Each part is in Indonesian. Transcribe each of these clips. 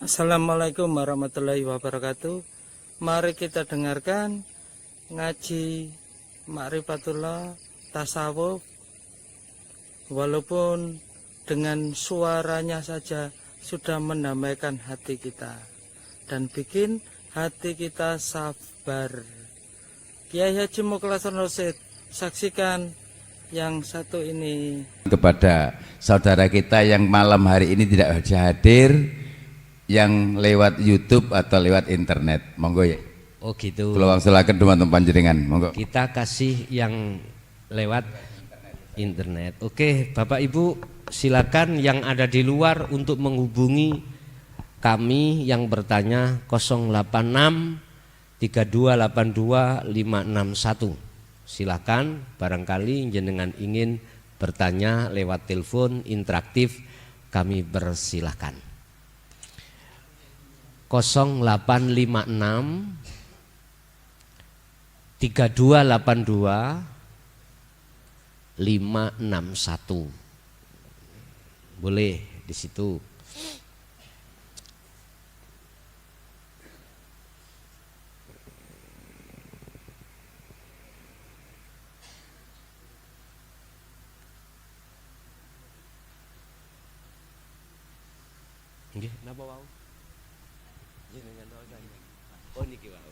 Assalamualaikum warahmatullahi wabarakatuh. Mari kita dengarkan ngaji Ma'rifatullah Tasawuf. Walaupun dengan suaranya saja sudah mendamaikan hati kita dan bikin hati kita sabar. Kiai Haji Mukhlason Rosyid, saksikan yang satu ini. Kepada saudara kita yang malam hari ini tidak bisa hadir, yang lewat YouTube atau lewat internet, monggo ya. Oh gitu. Kula wangsulaken dumateng panjenengan, monggo. Kita kasih yang lewat internet. Oke, Bapak Ibu, silakan yang ada di luar untuk menghubungi kami yang bertanya 086 3282 561. Silakan, barangkali jenengan ingin bertanya lewat telepon interaktif, kami persilahkan. 0856 3282 561. Boleh di situ. Nggih, napa wau? Jenengan orangnya. Oh niki wau.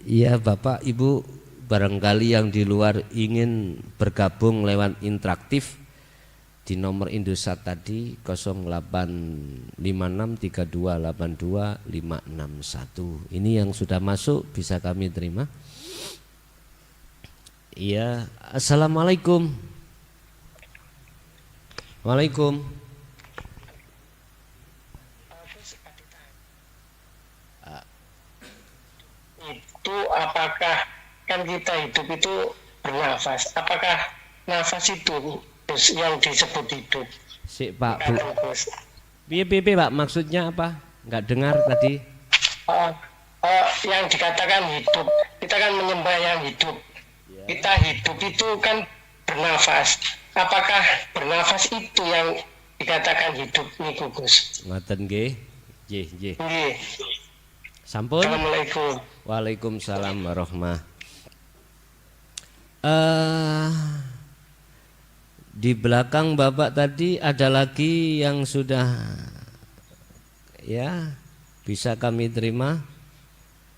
Iya Bapak Ibu, barangkali yang di luar ingin bergabung lewat interaktif di nomor Indosat tadi 08563282 561. Ini yang sudah masuk bisa kami terima. Iya, Assalamualaikum. Waalaikum. Itu apakah kan kita hidup itu bernafas, apakah nafas itu yang disebut hidup? Sik Pak Bu. Piye Pak, maksudnya apa? Enggak dengar tadi. Yang dikatakan hidup, kita kan menyembah yang hidup. Kita hidup itu kan bernafas. Apakah bernafas itu yang dikatakan hidup niku Gus? Ngoten nggih. Nggih. Nggih. Sampun. Assalamualaikum. Waalaikumsalam warahmah. Di belakang Bapak tadi ada lagi yang sudah ya bisa kami terima.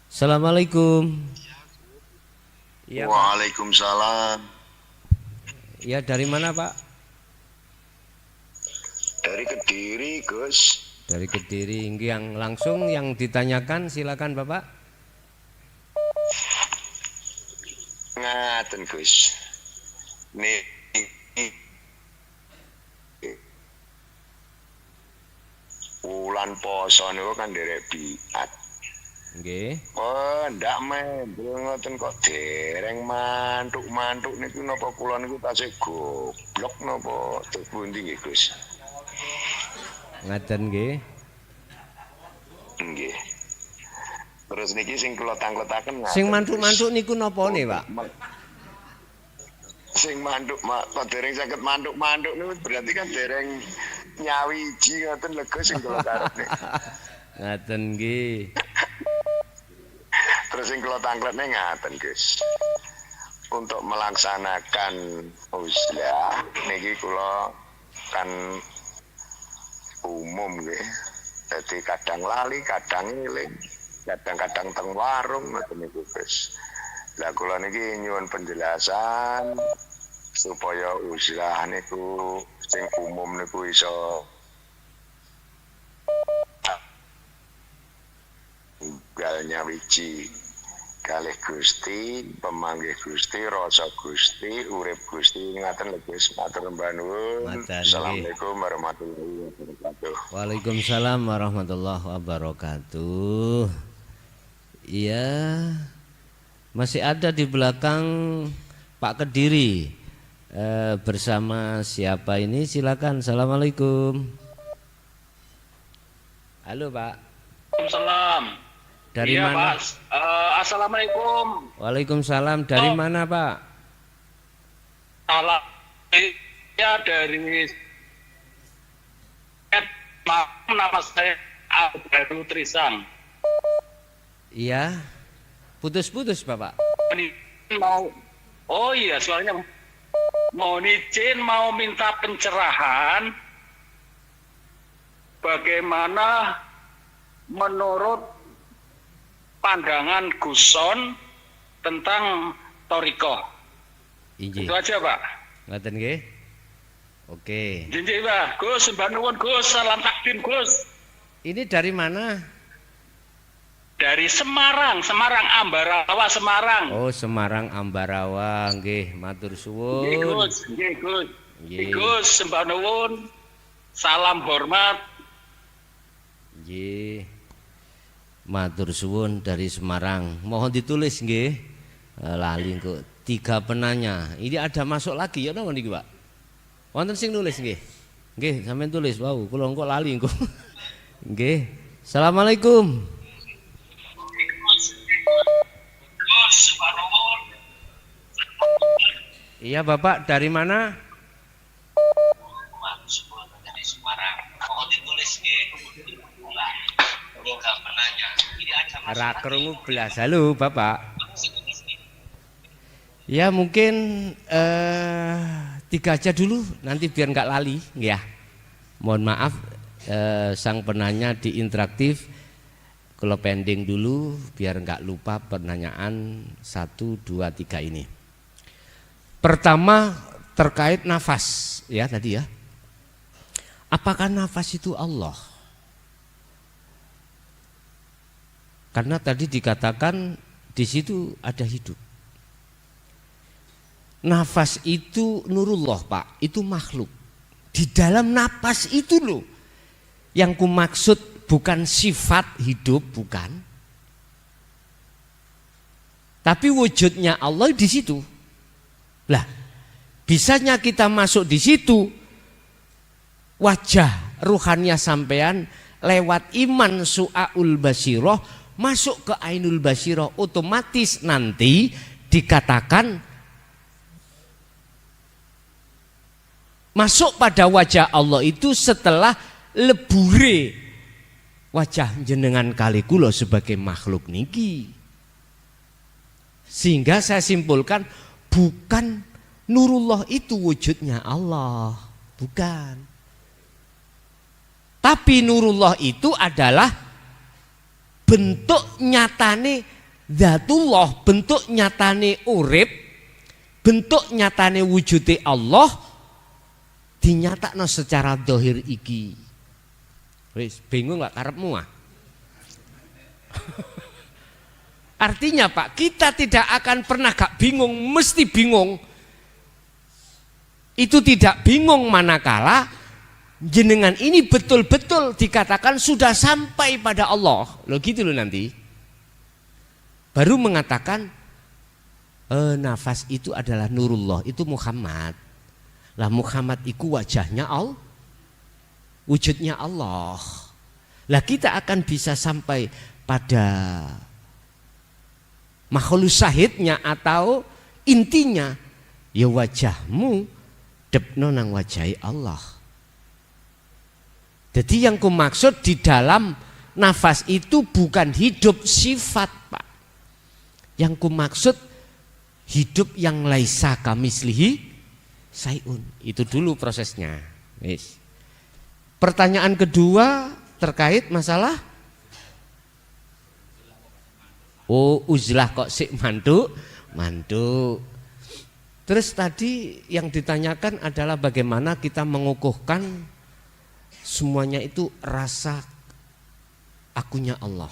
Assalamualaikum. Ya, Waalaikumsalam. ya dari mana Pak? Dari Kediri, Gus. Dari Kediri. Yang langsung yang ditanyakan silakan Bapak. Ngaten, Gus. Nih bulan poso niku kan derek biat. Nggih. Oh, ndak mendel ngoten kok dereng mantuk-mantuk niku napa kula niku tasih goblok napa pundi nggih, Gus? Ngaten nggih. Nggih. Terus niki sing kula tangkletaken ngaten. Sing mantuk-mantuk niku napane, Pak? Sing mantuk, kok dereng saged mantuk-mantuk niku berarti kan dereng nyawiji ngoten lho Gus sing kula karepne. Ngaten nggih. Terus yang kalau tangkletnya ngaten Gus, untuk melaksanakan uzlah niki kula kan umum nggih. Jadi kadang lali, kadang ngiling, kadang-kadang teng warung ngoten niku Gus. Lah kula niki nyuwun penjelasan supaya uzlah niku sing umum niku iso galnya wiji kalih Gusti, pemanggih Gusti, rasa Gusti, urip Gusti, ngaten lho Gus, matur nuwun. Assalamualaikum warahmatullahi wabarakatuh. Waalaikumsalam warahmatullahi wabarakatuh. Iya, masih ada di belakang Pak Kediri bersama siapa ini? Silakan. Assalamualaikum. Halo Pak. Waalaikumsalam. Dari iya, mana? Pak. Assalamualaikum. Waalaikumsalam. Dari mana Pak? Salam Ya dari nama saya Albaru Trisang. Iya. Putus-putus Bapak. Ini mau, oh iya soalnya mohon izin mau minta pencerahan bagaimana menurut pandangan Guson tentang Toriko. Inji. Itu aja Pak. Ngaten nggih. Oke. Jinji Pak, Gus, sembah nuwun Gus, salam takdim Gus. Ini dari mana? Dari Semarang, Ambarawa, Semarang. Oh, Semarang Ambarawa, nggih, matur Nggih suwun. Gus, nggih Gus. Nggih. Gus, sembah nuwun. Salam hormat. Nggih. Matur suwun dari Semarang. Mohon ditulis nggih. Lali kok 3 penanya. Ini ada masuk lagi ya napa niki, Pak? Wonten sing nulis nggih. Nggih, sampean tulis. Wow, kula engko lali engko. Nggih. Assalamualaikum. Iya Bapak, dari mana? Dari Semarang. Mohon ditulis nggih. 3 penanya. Ini ada Ra krungu blas. Halo Bapak. Ya mungkin 3 aja dulu, nanti biar nggak lali, ya. Mohon maaf, sang penanya di interaktif, kalau pending dulu biar nggak lupa pertanyaan 1, 2, 3 ini. Pertama terkait nafas, ya tadi ya. Apakah nafas itu Allah? Karena tadi dikatakan di situ ada hidup. Nafas itu nurullah Pak, itu makhluk. Di dalam nafas itu loh, yang ku maksud bukan sifat hidup, bukan. Tapi wujudnya Allah di situ. Lah, bisanya kita masuk di situ, wajah ruhannya sampean lewat iman su'aul basiroh masuk ke ainul basiroh, otomatis nanti dikatakan masuk pada wajah Allah itu setelah lebure wajah jenengan kali kula sebagai makhluk niki. Sehingga saya simpulkan bukan nurullah itu wujudnya Allah, bukan. Tapi nurullah itu adalah bentuk nyatane dzatullah, bentuk nyatane urip, bentuk nyatane wujude Allah dinyatakno secara dohir iki. Wis bingung gak karepmu ah? Artinya Pak, kita tidak akan pernah gak bingung, mesti bingung. Itu tidak bingung manakala jenengan ini betul-betul dikatakan sudah sampai pada Allah. Loh gitu loh nanti. Baru mengatakan nafas itu adalah nurullah, itu Muhammad. Lah Muhammad itu wajahnya Allah, wujudnya Allah. Lah kita akan bisa sampai pada makhluk syahidnya atau intinya ya wajahmu depno nang wajahi Allah. Jadi yang ku maksud di dalam nafas itu bukan hidup sifat Pak. Yang ku maksud hidup yang laisa kamislihi sayun. Itu dulu prosesnya. Yes. Pertanyaan kedua terkait masalah uzlah kok sik mantuk. Terus tadi yang ditanyakan adalah bagaimana kita mengukuhkan semuanya itu rasa akunya Allah.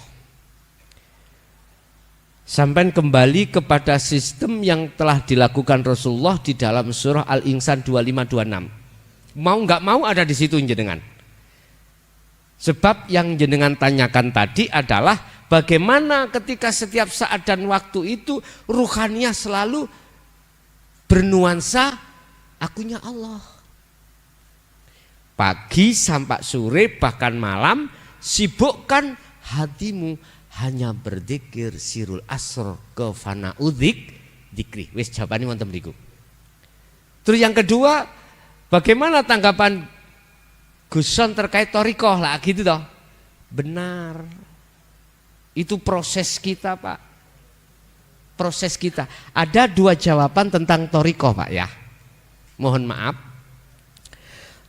Sampai kembali kepada sistem yang telah dilakukan Rasulullah di dalam surah Al-Insan 2526. Mau nggak mau ada di situ jenengan. Sebab yang jenengan tanyakan tadi adalah bagaimana ketika setiap saat dan waktu itu ruhannya selalu bernuansa akunya Allah. Pagi sampai sore bahkan malam sibukkan hatimu hanya berzikir sirul asr ke fanaudik dikri. Wis jawabane wonten mriku. Terus yang kedua, Bagaimana tanggapan Guson terkait torikoh lah gitu toh? Benar. Itu proses kita Pak. Proses kita. Ada 2 jawaban tentang torikoh Pak ya. Mohon maaf.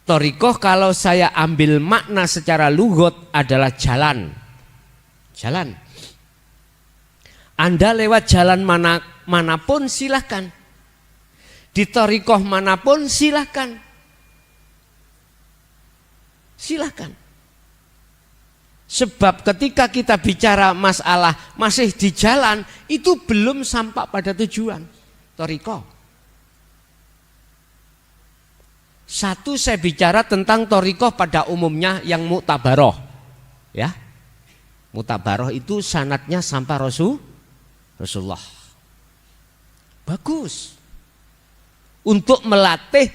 Torikoh kalau saya ambil makna secara lugot adalah jalan. Jalan. Anda lewat jalan manapun silahkan. Di torikoh manapun silahkan. Silahkan. Sebab ketika kita bicara masalah masih di jalan, itu belum sampai pada tujuan. Torikoh. Satu, saya bicara tentang torikoh pada umumnya yang muktabaroh. Ya. Muktabaroh itu sanadnya sampai Rasulullah. Bagus. Untuk melatih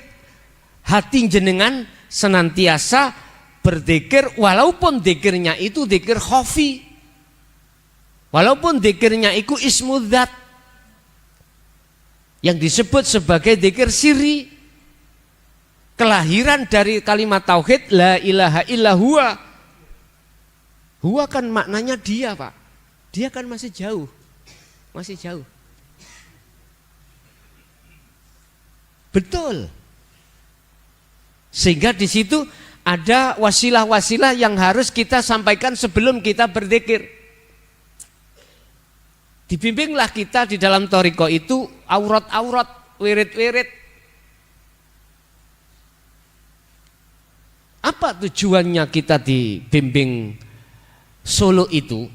hati jenengan senantiasa berzikir, walaupun zikirnya itu zikir khafi, walaupun zikirnya itu ismudzat yang disebut sebagai zikir sirri, kelahiran dari kalimat tauhid la ilaha illa huwa. Huwa kan maknanya dia Pak, dia kan masih jauh, masih jauh. Betul. Sehingga di situ ada wasilah-wasilah yang harus kita sampaikan sebelum kita berzikir. Dibimbinglah kita di dalam toriko itu aurat-aurat, wirid-wirid. Apa tujuannya kita dibimbing solo itu?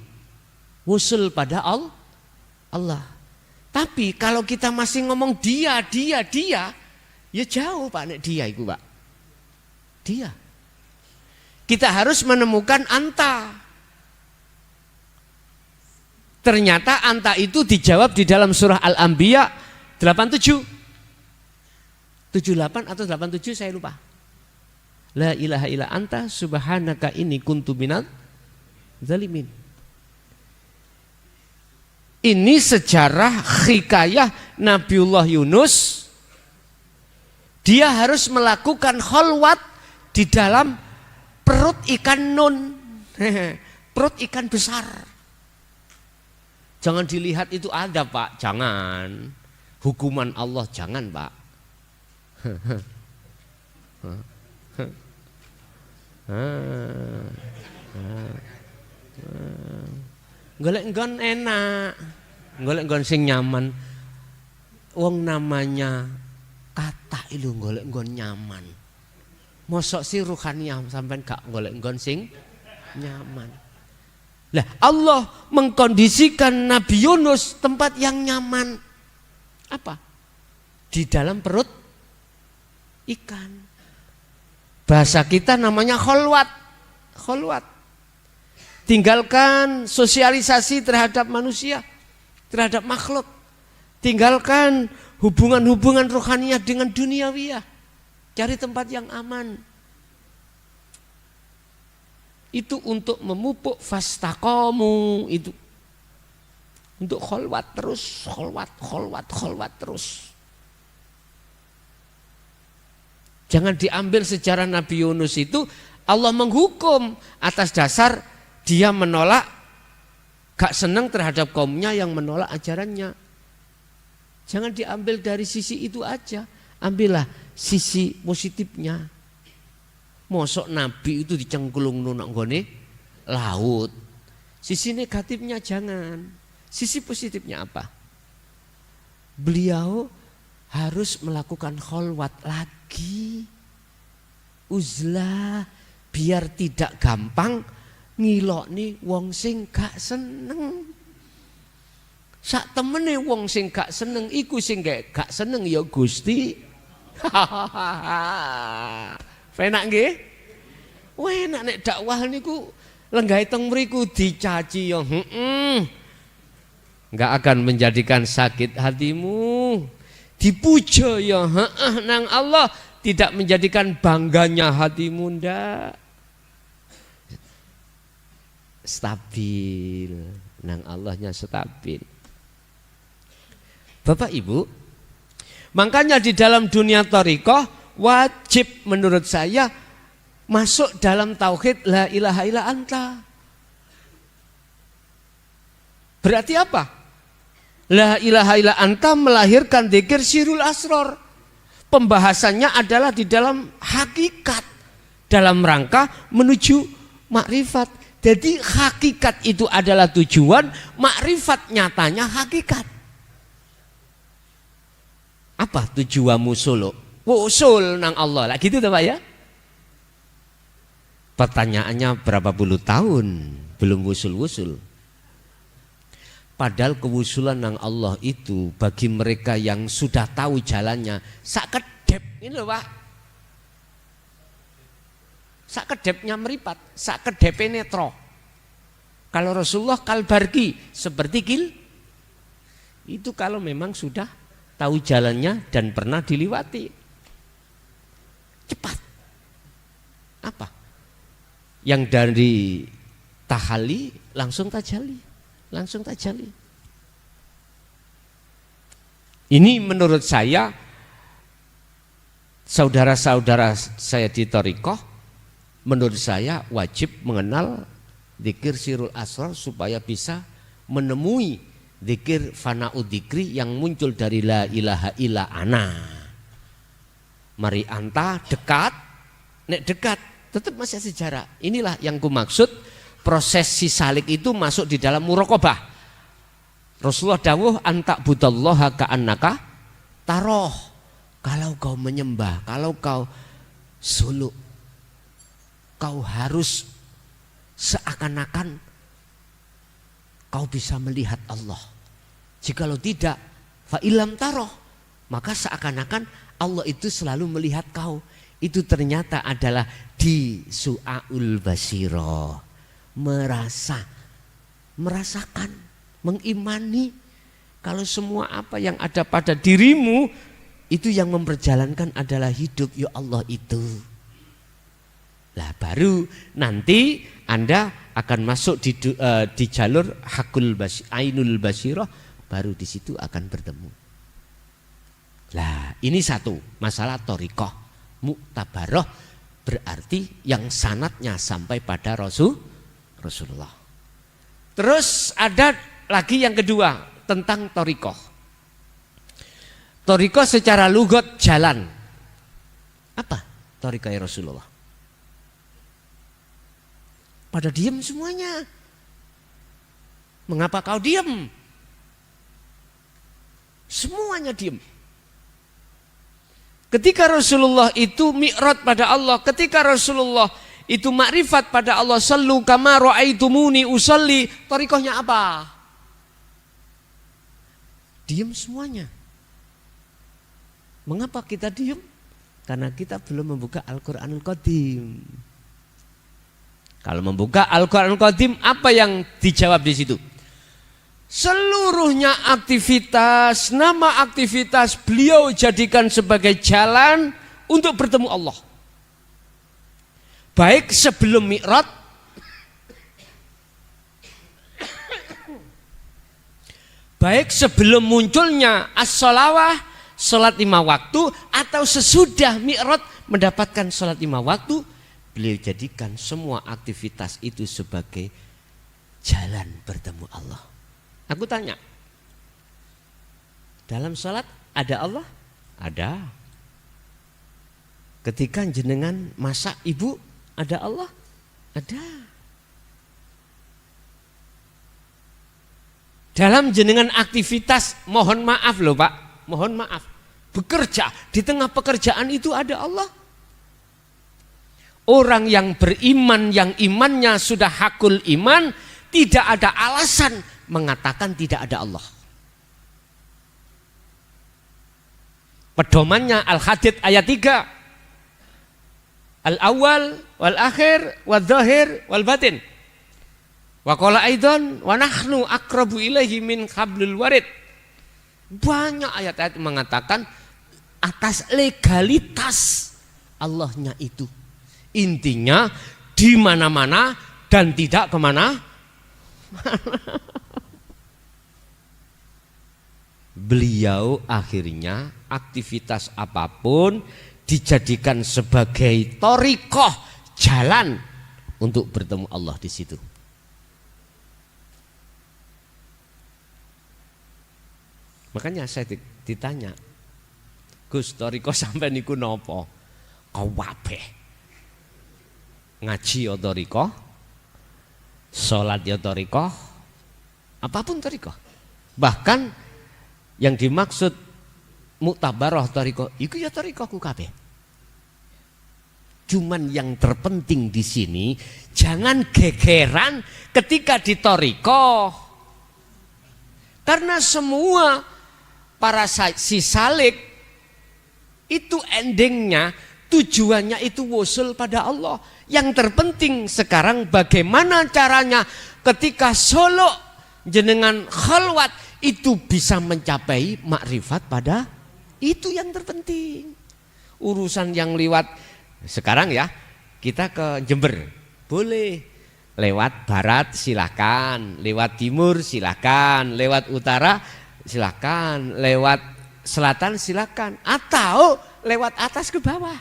Wusul pada Allah. Tapi kalau kita masih ngomong dia, ya jauh Pak, nek dia itu Pak. Dia. Kita harus menemukan anta. Ternyata anta itu dijawab di dalam surah Al-Anbiya 87. 78 atau 87 saya lupa. La ilaha illa anta subhanaka inni kuntu minadz zalimin. Ini sejarah hikayah Nabiullah Yunus. Dia harus melakukan kholwat di dalam perut ikan nun. Perut ikan besar. Jangan dilihat itu ada Pak, jangan. Hukuman Allah jangan Pak. Golek nggon enak, golek nggon sing nyaman. Wong namanya kata itu golek nggon nyaman. Mosok si ruhaniyah sampean gak golek nggon sing nyaman. Lah Allah mengkondisikan Nabi Yunus tempat yang nyaman. Apa? Di dalam perut ikan. Bahasa kita namanya kholwat. Kholwat. Tinggalkan sosialisasi terhadap manusia, terhadap makhluk. Tinggalkan hubungan-hubungan rohaniyah dengan duniawiyah. Cari tempat yang aman. Itu untuk memupuk fastaqamu itu. Untuk kholwat terus, kholwat terus. Jangan diambil sejarah Nabi Yunus itu Allah menghukum atas dasar dia menolak, gak senang terhadap kaumnya yang menolak ajarannya. Jangan diambil dari sisi itu aja, ambillah sisi positifnya. Mosok Nabi itu dicengkulung nang nggone laut. Sisi negatifnya jangan. Sisi positifnya apa? Beliau harus melakukan kholwat lagi. Uzlah biar tidak gampang ngilokni wong sing gak seneng. Sak temene wong sing gak seneng iku sing gak seneng ya Gusti. Penak nggih? Enak nek dakwah niku lenggah teng mriku dicaci ya enggak akan menjadikan sakit hatimu. Dipuja ya nang Allah tidak menjadikan bangganya hatimu ndak. Stabil nang Allahnya stabil. Bapak Ibu, makanya di dalam dunia thariqah wajib menurut saya masuk dalam tauhid la ilaha illa anta. Berarti apa? La ilaha illa anta melahirkan dzikir sirul asror. Pembahasannya adalah di dalam hakikat, dalam rangka menuju makrifat. Jadi hakikat itu adalah tujuan, makrifat nyatanya hakikat. Apa tujuanmu solo? Wusul nang Allah lah gitu Pak ya. Pertanyaannya berapa puluh tahun belum wusul-wusul. Padahal kewusulan nang Allah itu bagi mereka yang sudah tahu jalannya sakedep ini loh Pak. Sakedepnya meripat, sakedepe netro. Kalau Rasulullah kalbarki seperti kil itu kalau memang sudah tahu jalannya dan pernah diliwati. Cepat. Apa? Yang dari tahali langsung tajali, langsung tajali. Ini menurut saya saudara-saudara saya di Thariqah, menurut saya wajib mengenal dzikir sirul asrar supaya bisa menemui dzikir fana'ud dzikri yang muncul dari la ilaha illa ana. Mari anta dekat, nek dekat tetap masih sejarah. Inilah yang ku maksud proses si salik itu masuk di dalam muraqabah. Rasulullah dawuh antak budallaha ka'annaka taroh. Kalau kau menyembah, kalau kau suluk, kau harus seakan-akan kau bisa melihat Allah. Jikalau tidak, fa ilam taroh, maka seakan-akan Allah itu selalu melihat kau. Itu ternyata adalah di su'aul basiro, merasakan, mengimani kalau semua apa yang ada pada dirimu itu yang memperjalankan adalah hidup ya Allah itu. Lah baru nanti Anda akan masuk di jalur ainul basirah, baru di situ akan bertemu. Lah ini satu masalah thariqah muktabaroh, berarti yang sanadnya sampai pada Rasulullah. Terus ada lagi yang kedua tentang thariqah. Thariqah secara lugat jalan. Apa thariqah Rasulullah? Pada diam semuanya. Mengapa kau diam? Semuanya diam. Ketika Rasulullah itu mi'raj pada Allah, ketika Rasulullah itu makrifat pada Allah, sallu kama ra'aitumuni usalli, thariqahnya apa? Diam semuanya. Mengapa kita diam? Karena kita belum membuka Al-Qur'anul Qadim. Kalau membuka Al-Qur'anul Qadim, apa yang dijawab di situ? Seluruhnya aktivitas, nama aktivitas beliau jadikan sebagai jalan untuk bertemu Allah. Baik sebelum mi'raj, baik sebelum munculnya as-sholawah, sholat 5 waktu, atau sesudah mi'raj mendapatkan sholat 5 waktu, beliau jadikan semua aktivitas itu sebagai jalan bertemu Allah. Aku tanya, dalam sholat ada Allah? Ada. Ketika jenengan masak ibu, ada Allah? Ada. Dalam jenengan aktivitas, mohon maaf loh Pak, mohon maaf, bekerja, di tengah pekerjaan itu ada Allah. Orang yang beriman, yang imannya sudah hakul iman, tidak ada alasan mengatakan tidak ada Allah. Pedomannya Al-Hadid ayat 3. Al-awwal wal akhir wal zahir wal batin. Wa qala aidan wa nahnu aqrabu ilaihi min hablil warid. Banyak ayat-ayat mengatakan atas legalitas Allahnya itu. Intinya di mana-mana dan tidak kemana. Beliau akhirnya aktivitas apapun dijadikan sebagai thariqah, jalan untuk bertemu Allah di situ. Makanya saya ditanya, Gus, thariqah sampai niku nopo? Kau wabeh ngaji ya thariqah, sholat ya thariqah, apapun thariqah. Bahkan yang dimaksud muktabarah thariqah iku ya thariqahku kabeh. Cuman yang terpenting di sini jangan gegeran ketika di thariqah. Karena semua para si salik itu endingnya, tujuannya itu wusul pada Allah. Yang terpenting sekarang bagaimana caranya ketika solo jenengan khalwat itu bisa mencapai makrifat pada itu yang terpenting. Urusan yang lewat sekarang ya, kita ke Jember boleh, lewat barat silakan, lewat timur silakan, lewat utara silakan, lewat selatan silakan, atau lewat atas ke bawah.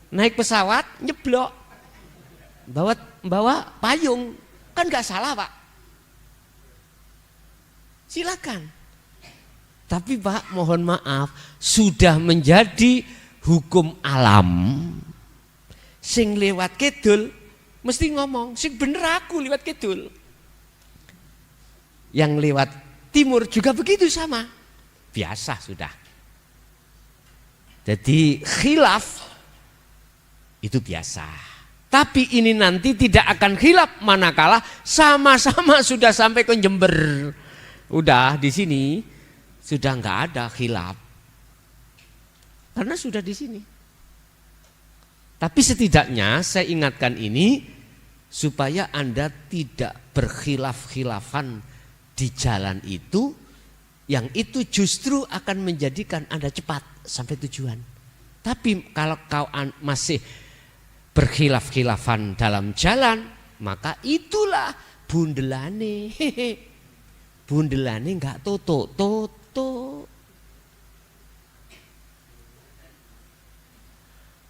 Naik pesawat nyeblok, bawa payung, kan nggak salah Pak. Silakan. Tapi Pak, mohon maaf, sudah menjadi hukum alam. Sing lewat kidul mesti ngomong, sing bener aku lewat kidul. Yang lewat timur juga begitu sama. Biasa sudah. Jadi khilaf itu biasa. Tapi ini nanti tidak akan khilaf manakala sama-sama sudah sampai ke Jember. Udah di sini sudah nggak ada khilaf. Karena sudah di sini. Tapi setidaknya saya ingatkan ini supaya Anda tidak berkhilaf-khilafan di jalan itu, yang itu justru akan menjadikan Anda cepat sampai tujuan. Tapi kalau kau masih berkhilaf-khilafan dalam jalan, maka itulah bundelane. Bundelane enggak toto.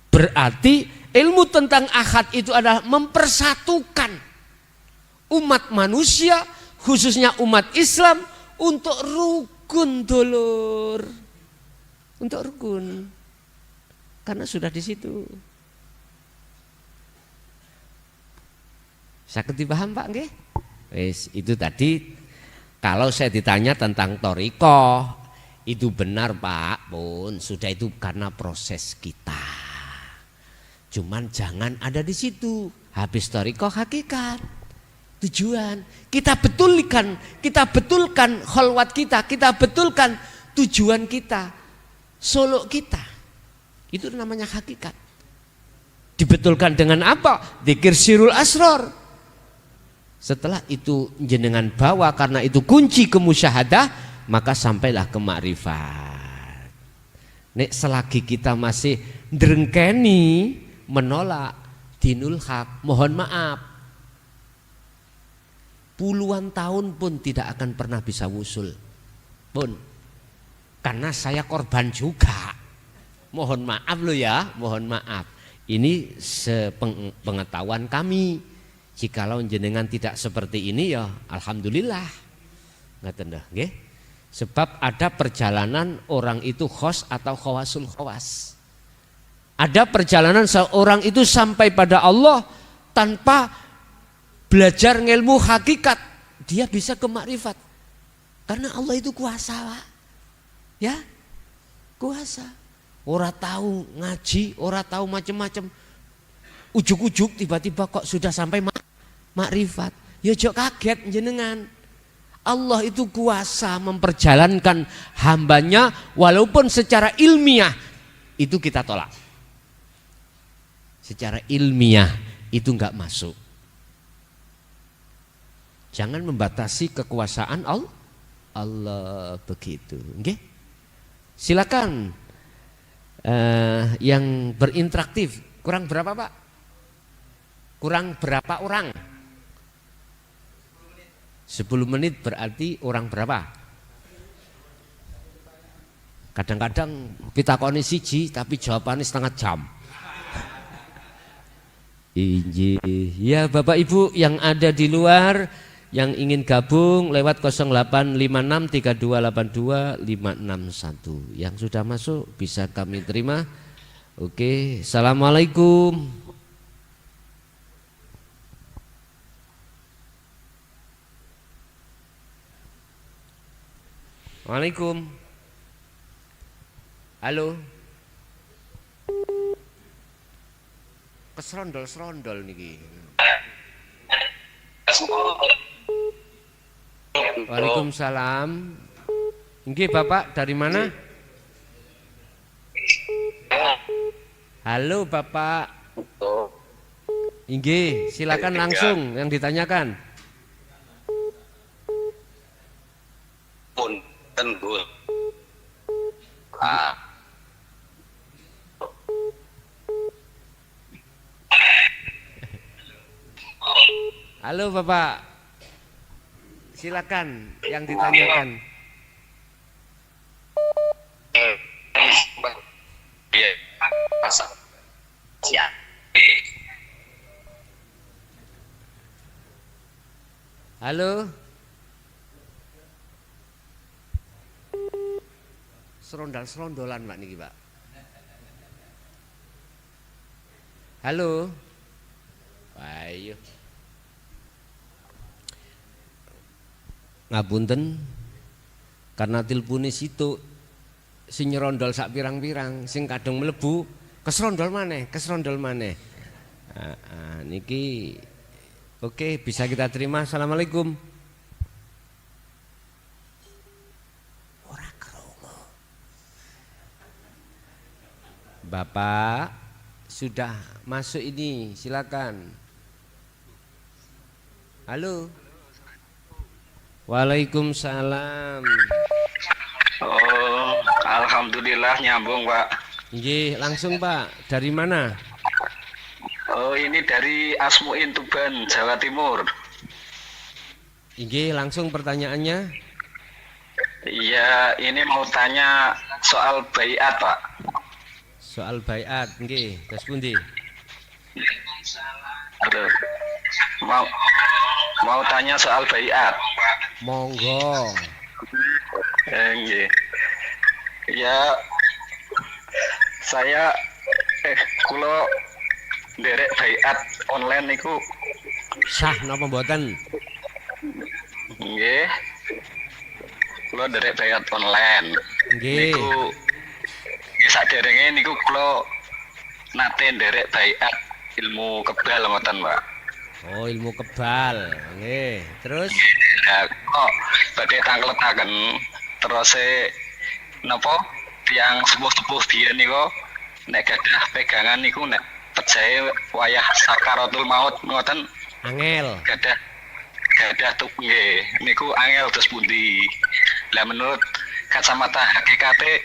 Berarti ilmu tentang akad itu adalah mempersatukan umat manusia, khususnya umat Islam, untuk rukun dulur. Untuk rukun. Karena sudah di situ. Sakit dipaham Pak nggih? Wis, itu tadi kalau saya ditanya tentang thariqah, itu benar Pak, pun sudah itu karena proses kita. Cuman jangan ada di situ. Habis thariqah hakikat. Tujuan. Kita betulkan khalwat kita betulkan tujuan kita, solo kita. Itu namanya hakikat. Dibetulkan dengan apa? Dzikir sirul asrar. Setelah itu jenengan bawa karena itu kunci kemusyahadah, maka sampailah ke makrifat. Nek selagi kita masih ndrengkeni menolak dinul haq, mohon maaf, puluhan tahun pun tidak akan pernah bisa wusul pun, karena saya korban juga. Mohon maaf loh ya, mohon maaf. Ini sepengetahuan kami. Jikalau jenengan tidak seperti ini ya alhamdulillah. Ngaten dah, nggih. Sebab ada perjalanan orang itu khos atau khawasul khawas. Ada perjalanan seorang itu sampai pada Allah tanpa belajar ilmu hakikat, dia bisa ke makrifat. Karena Allah itu kuasa, Pak. Ya? Kuasa. Ora tahu ngaji, ora tahu macam-macam. Ujuk-ujuk tiba-tiba kok sudah sampai makrifat. Ya jok kaget jenengan. Allah itu kuasa memperjalankan hambanya walaupun secara ilmiah itu kita tolak. Secara ilmiah itu enggak masuk. Jangan membatasi kekuasaan Allah begitu. Nggih? Silakan yang berinteraktif. Kurang berapa Pak? Kurang berapa orang? 10 menit berarti orang berapa? Kadang-kadang pitakoni siji tapi jawabannya setengah jam. Injih. Ya Bapak Ibu yang ada di luar yang ingin gabung lewat 08563282 561. Yang sudah masuk bisa kami terima. Oke, assalamualaikum. Waalaikumsalam. Halo. Keserondol-serondol niki. Waalaikumsalam. Nggih Bapak dari mana? Halo Bapak. Nggih, silakan langsung yang ditanyakan. Punten Bu. Halo Bapak. Silakan yang ditanyakan. Iya. Pasang. Siap. Halo. Serondal-serondolan Pak niki Pak. Halo. Ayo. Ngapunten karena tilpune situ sing nyerondol sak pirang-pirang sing kadung mlebu keserondol maneh. Niki oke bisa kita terima. Assalamualaikum. Ora krungu. Bapak sudah masuk ini, silakan. Halo. Waalaikumsalam. Oh, alhamdulillah nyambung, Pak. Nggih, langsung Pak. Dari mana? Oh, ini dari Asmuin Tuban, Jawa Timur. Nggih, langsung pertanyaannya. Iya, ini mau tanya soal baiat, Pak. Soal baiat, nggih, terus pundi? Halo. Mau tanya soal baiat. Monggo. Nggih. Ya, saya kula nderek baiat online niku Sah napa mboten? nggih. Kula nderek baiat online. Nggih. Niku saderenge niku kula nate nderek baiat ilmu kebal ngoten, Pak. Oh, ilmu kebal. Nggih, terus Nah, kok badhe tangkletaken terus napa tiyang sepuh-sepuh biyen niku nek gadah pegangan niku nek pejahe wayah sakaratul maut ngoten angel. gadah tuh nggih niku angel terus pundi. Lah menurut kacamata hakikate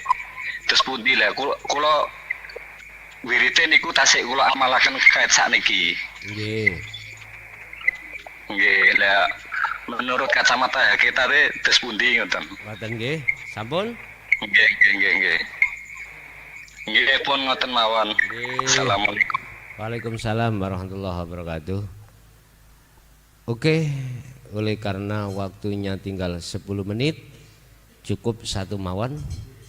terus pundi lah kula wirite niku tasik kula amalaken kait sakniki. Nggih. Nggih, lah menurut kacamata hakikate terus pundi ngoten. Mboten nggih. Sampun? Nggih. Nggih pun ngoten mawon. Nggih. Assalamualaikum. Waalaikumsalam warahmatullahi wabarakatuh. Oke, oleh karena waktunya tinggal 10 menit, cukup satu mawon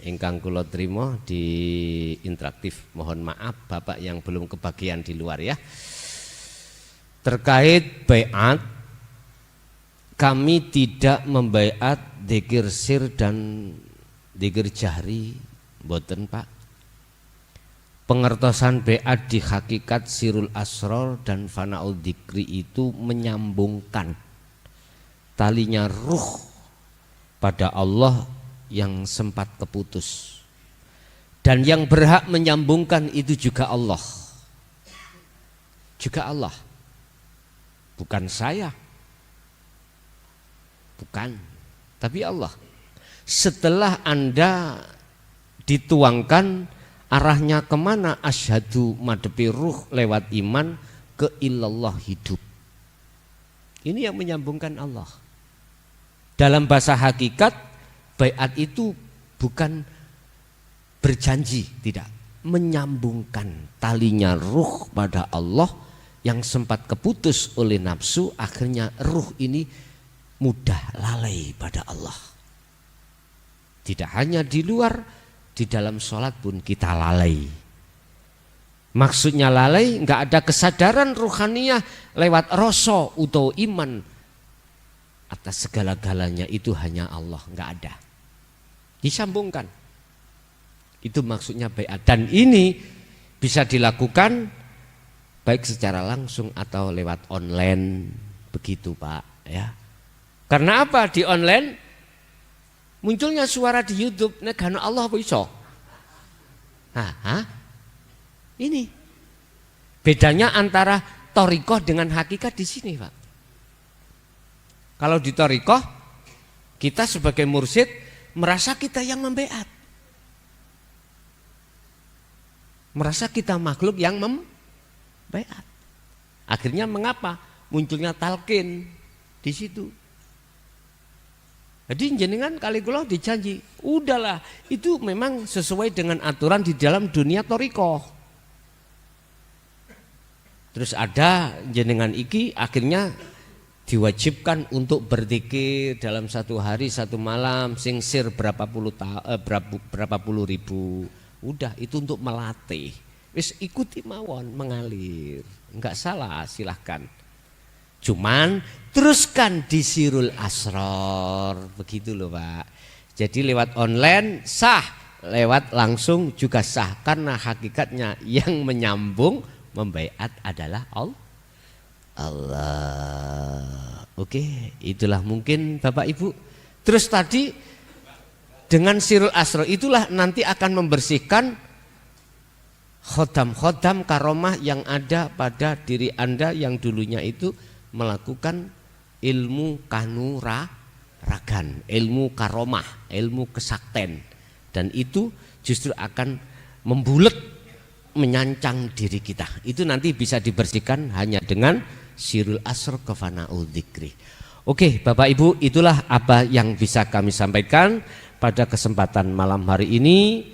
ingkang kula trima di interaktif. Mohon maaf Bapak yang belum kebagian di luar ya. Terkait baiat, kami tidak membaiat dzikir sir dan dzikir jahri, mboten Pak. Pengertosan baiat di hakikat sirul asror dan fanaul dzikri itu menyambungkan talinya ruh pada Allah yang sempat keputus. Dan yang berhak menyambungkan itu juga Allah. Juga Allah. Bukan saya. Bukan, tapi Allah. Setelah Anda dituangkan arahnya kemana, asyhadu madepi ruh lewat iman ke ilallah hidup. Ini yang menyambungkan Allah. Dalam bahasa hakikat, baiat itu bukan berjanji tidak menyambungkan talinya ruh pada Allah yang sempat keputus oleh nafsu, akhirnya ruh ini mudah lalai pada Allah. Tidak hanya di luar, di dalam sholat pun kita lalai. Maksudnya lalai, nggak ada kesadaran ruhaniyah lewat rasa atau iman atas segala-galanya itu hanya Allah, nggak ada. Disambungkan. Itu maksudnya baiat, dan ini bisa dilakukan baik secara langsung atau lewat online, begitu Pak ya. Karena apa? Di online munculnya suara di YouTube, negana Allah apa iso? Ini bedanya antara thariqah dengan hakikat di sini Pak. Kalau di thariqah kita sebagai mursyid merasa kita yang membaiat. Merasa kita makhluk yang membaiat. Akhirnya mengapa? Munculnya talqin di situ. Jadi jenengan kali kula dijanji, udahlah itu memang sesuai dengan aturan di dalam dunia thariqah. Terus ada jenengan iki akhirnya diwajibkan untuk berzikir dalam satu hari satu malam singsir berapa puluh ribu. Udah itu untuk melatih. Wis ikuti mawon mengalir. Enggak salah, silahkan. Cuman teruskan di sirul asrar. Begitu loh Pak. Jadi lewat online sah, lewat langsung juga sah. Karena hakikatnya yang menyambung membaiat adalah Allah. Oke, itulah mungkin Bapak Ibu. Terus tadi dengan sirul asrar itulah nanti akan membersihkan khodam-khodam karomah yang ada pada diri Anda yang dulunya itu melakukan ilmu kanuragan, ilmu karomah, ilmu kesakten, dan itu justru akan membulet menyancang diri kita. Itu nanti bisa dibersihkan hanya dengan sirul asrar kefana'ul dzikri. Oke Bapak Ibu, itulah apa yang bisa kami sampaikan pada kesempatan malam hari ini.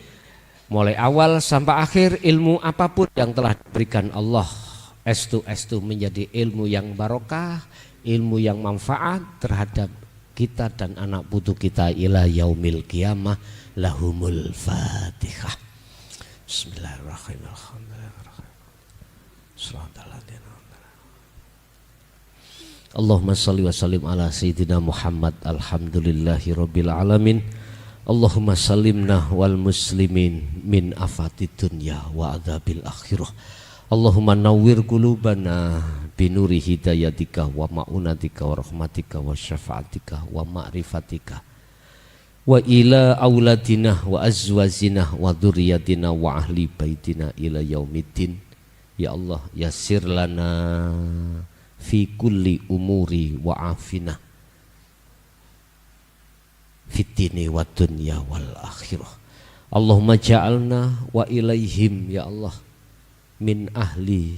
Mulai awal sampai akhir ilmu apapun yang telah diberikan Allah estu menjadi ilmu yang barokah, ilmu yang manfaat terhadap kita dan anak putu kita ila yaumil qiyamah. Lahumul Fatihah. Bismillahirrahmanirrahim. Allahumma salli wa sallim ala sayyidina Muhammad. Alhamdulillahi rabbil alamin. Allahumma salimna wal muslimin min afatid dunya wa adzabil akhirah. Allahumma nawwir qulubana binuri hidayatika wa ma'unatika wa rahmatika wa syafaatika wa ma'rifatika wa ila auladina wa azwajina wa dzurriyyatina wa ahli baitina ila yaumiddin. Ya Allah, yassir lana fi kulli umuri wa afina fitini wa dunya wal akhirah. Allahumma ja'alna wa ilaihim ya Allah min ahli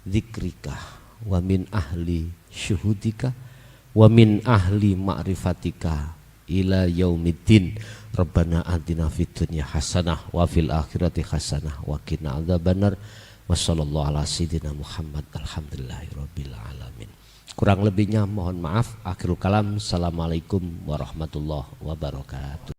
dzikrika wa min ahli syuhudika wa min ahli ma'rifatika ila yaumiddin. Rabbana atina fid dunya hasanah wa fil akhirati hasanah wa qina adzabannar. Wa sallallahu ala sayyidina Muhammad. Alhamdulillahirabbil alamin. Kurang lebihnya mohon maaf. Akhirul kalam. Assalamualaikum warahmatullahi wabarakatuh.